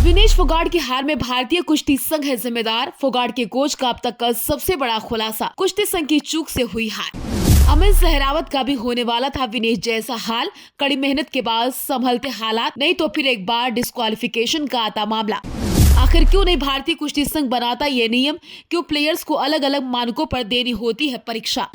विनेश फोगाट की हार में भारतीय कुश्ती संघ है जिम्मेदार। फोगाट के कोच का अब तक का सबसे बड़ा खुलासा, कुश्ती संघ की चूक से हुई हार। अमन सहरावत का भी होने वाला था विनेश जैसा हाल, कड़ी मेहनत के बाद संभलते हालात, नहीं तो फिर एक बार डिस्क्वालिफिकेशन का आता मामला। आखिर क्यों नहीं भारतीय कुश्ती संघ बनाता ये नियम, क्यों प्लेयर्स को अलग अलग मानकों पर देनी होती है परीक्षा।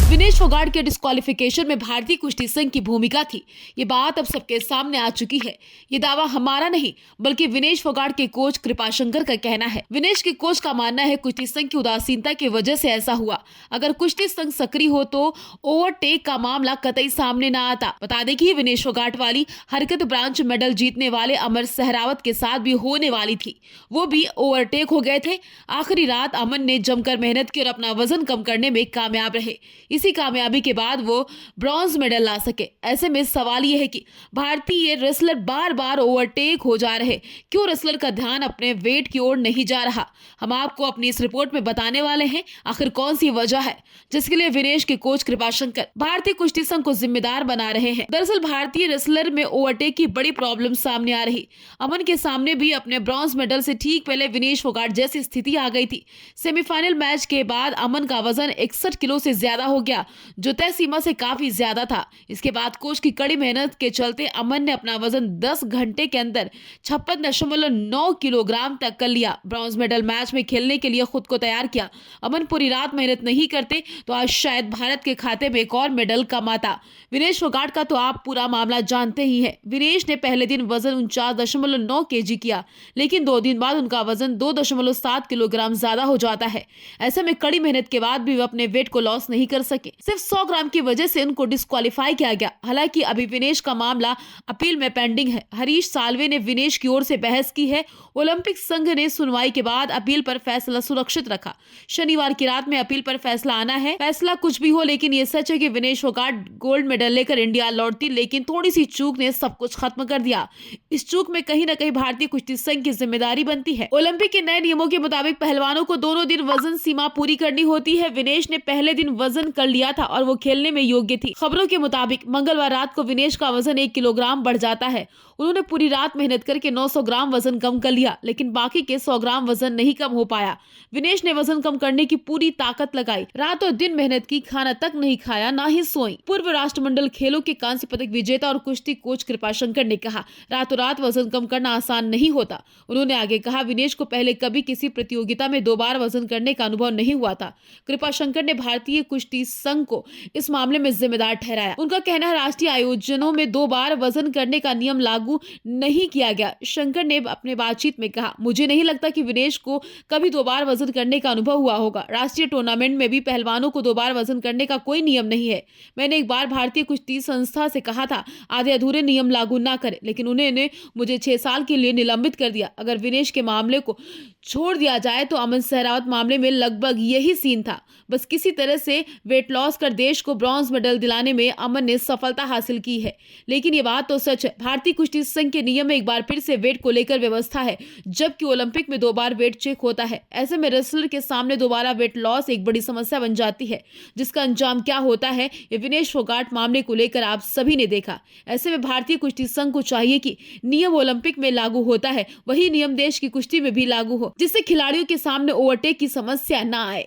विनेश फोगाट के डिस्क्वालिफिकेशन में भारतीय कुश्ती संघ की भूमिका थी, ये बात अब सबके सामने आ चुकी है। ये दावा हमारा नहीं बल्कि विनेश फोगाट के कोच कृपाशंकर का कहना है। विनेश के कोच का मानना है कुश्ती संघ की उदासीनता की वजह से ऐसा हुआ। अगर कुश्ती संघ सक्रिय हो तो ओवरटेक का मामला कतई सामने न आता। बता दें कि विनेश फोगाट वाली हरकत ब्रांच मेडल जीतने वाले अमर सहरावत के साथ भी होने वाली थी, वो भी ओवरटेक हो गए थे। आखिरी रात अमन ने जमकर मेहनत की और अपना वजन कम करने में कामयाब रहे। इसी कामयाबी के बाद वो ब्रॉन्ज मेडल ला सके। ऐसे में सवाल ये है कि भारतीय रेसलर बार बार ओवरटेक हो जा रहे, क्यों रेसलर का ध्यान अपने वेट की ओर नहीं जा रहा। हम आपको अपनी इस रिपोर्ट में बताने वाले हैं आखिर कौन सी वजह है जिसके लिए विनेश के कोच कृपाशंकर भारतीय कुश्ती संघ को जिम्मेदार बना रहे हैं। दरअसल भारतीय रेसलर में ओवरटेक की बड़ी प्रॉब्लम सामने आ रही। अमन के सामने भी अपने ब्रॉन्ज मेडल से ठीक पहले विनेश फोगाट जैसी स्थिति आ गई थी। सेमीफाइनल मैच के बाद अमन का वजन 61 किलो से ज्यादा हो गया, जो तय सीमा से काफी ज्यादा था। इसके बाद कोच की कड़ी मेहनत के चलते अमन ने अपना वजन 10 घंटे के अंदर 56.9 किलोग्राम तक कर लिया। ब्रॉन्ज मेडल मैच में खेलने के लिए खुद को तैयार किया। अमन पूरी रात मेहनत नहीं करते तो आज शायद भारत के खाते में एक और मेडल कम आता। विनेश फोगाट का तो आप पूरा मामला जानते ही हैं। विनेश ने पहले दिन वजन 49.9 kg किया, लेकिन 2 दिन बाद उनका वजन 2.7 किलोग्राम ज्यादा हो जाता है। ऐसे में कड़ी मेहनत के बाद भी वे अपने वेट को लॉस नहीं कर सके। सिर्फ 100 ग्राम की वजह से उनको डिस्क्वालीफाई किया गया। हालांकि अभी विनेश का मामला अपील में पेंडिंग है। हरीश साल्वे ने विनेश की ओर से बहस की है। ओलंपिक संघ ने सुनवाई के बाद अपील पर फैसला सुरक्षित रखा। शनिवार की रात में अपील पर फैसला आना है। फैसला कुछ भी हो, लेकिन ये सच है कि विनेश फोगाट गोल्ड मेडल लेकर इंडिया लौटती, लेकिन थोड़ी सी चूक ने सब कुछ खत्म कर दिया। इस चूक में कहीं न कहीं भारतीय कुश्ती संघ की जिम्मेदारी बनती है। ओलंपिक के नए नियमों के मुताबिक पहलवानों को दोनों दिन वजन सीमा पूरी करनी होती है। विनेश ने पहले दिन वजन कर लिया था और वो खेलने में योग्य थी। खबरों के मुताबिक मंगलवार रात को विनेश का वजन 1 किलोग्राम बढ़ जाता है। उन्होंने पूरी रात मेहनत करके 900 ग्राम वजन कम कर लिया, लेकिन बाकी के 100 ग्राम वजन नहीं कम हो पाया। विनेश ने वजन कम करने की पूरी ताकत लगाई, रात और दिन मेहनत की, खाना तक नहीं खाया, ना ही सोई। पूर्व राष्ट्रमंडल खेलों के कांस्य पदक विजेता और कुश्ती कोच कृपाशंकर ने कहा, रातों रात वजन कम करना आसान नहीं होता। उन्होंने आगे कहा, विनेश को पहले कभी किसी प्रतियोगिता में 2 बार वजन करने का अनुभव नहीं हुआ था। कृपाशंकर ने भारतीय कुश्ती संघ को इस मामले में जिम्मेदार ठहराया। उनका कहना है, राष्ट्रीय आयोजनों में 2 बार वजन करने का नियम लागू नहीं किया गया। शंकर ने अपने बातचीत में कहा, मुझे नहीं लगता कि विनेश को कभी 2 बार वजन करने का अनुभव हुआ होगा। राष्ट्रीय टूर्नामेंट में भी पहलवानों को 2 बार वजन करने का कोई नियम नहीं है। मैंने एक बार भारतीय कुश्ती संस्था से कहा था आधे अधूरे नियम लागू ना करें, लेकिन उन्होंने मुझे 6 साल के लिए निलंबित कर दिया। अगर विनेश के मामले को छोड़ दिया जाए तो अमन सहरावत मामले में लगभग यही सीन था। बस किसी तरह से वेट लॉस कर देश को ब्रॉन्ज मेडल दिलाने में अमन ने सफलता हासिल की है। लेकिन ये बात तो सच है, भारतीय कुश्ती संघ के नियम में एक बार फिर से वेट को लेकर व्यवस्था है, जबकि ओलंपिक में 2 बार वेट चेक होता है। ऐसे में रेसलर के सामने दोबारा वेट लॉस एक बड़ी समस्या बन जाती है, जिसका अंजाम क्या होता है ये विनेश फोगाट मामले को लेकर आप सभी ने देखा। ऐसे में भारतीय कुश्ती संघ को चाहिए कि नियम ओलंपिक में लागू होता है, वही नियम देश की कुश्ती में भी लागू हो, जिससे खिलाड़ियों के सामने ओवरटेक की समस्या न आए।